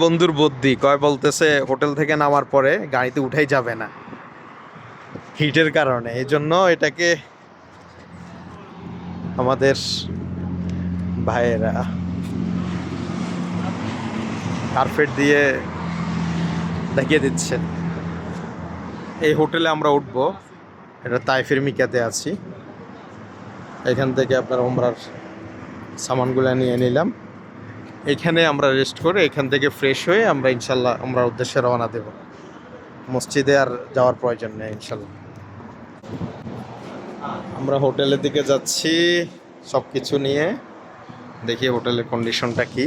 বন্ধুর বুদ্ধি কয় বলতেছে হোটেল থেকে নামার পরে গাড়িতে উঠাই যাবে না হিটের কারণে, এই জন্য এটাকে আমাদের ভাইয়েরা কার্পেট দিয়ে দেখিয়ে দিচ্ছেন। এই হোটেলে আমরা উঠবো, এটা তাইফের মিকাতে আছি। এখান থেকে আপনার ওমরার সামানগুলো নিয়ে নিলাম। এখানে আমরা রেস্ট করে এখান থেকে ফ্রেশ হয়ে আমরা ইনশাল্লাহ ওমরার উদ্দেশ্যে রওনা দেব। মসজিদে আর যাওয়ার প্রয়োজন নেই ইনশাল্লাহ। আমরা হোটেলের দিকে যাচ্ছি সব কিছু নিয়ে। দেখি হোটেলের কন্ডিশনটা কি।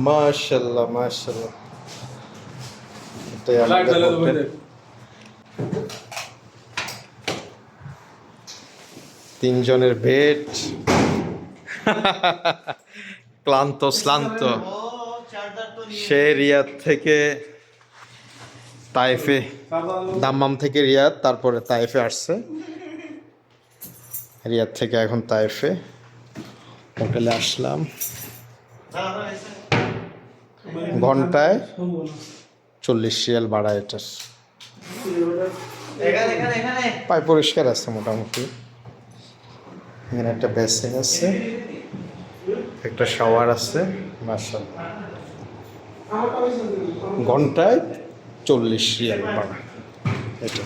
মাশাআল্লাহ মাশাআল্লাহ, এটাই আমাদের হোটেল। তিনজনের বেড, ক্লান্ত শ্লান্ত, সে রিয়াদ থেকে তাইফে, দাম্মাম থেকে রিয়াদ, তারপরে তাইফে আসছে, রিয়াদ থেকে এখন তাইফে। হোটেলে আসলাম, ঘন্টায় 40 রিয়াল ভাড়া এটার। পায় পরিষ্কার আছে মোটামুটি। এখানে একটা বেসিন আছে, একটা শাওয়ার আছে। মাশাআল্লাহ, ঘন্টায় 40 রিয়াল ভাড়া এটা।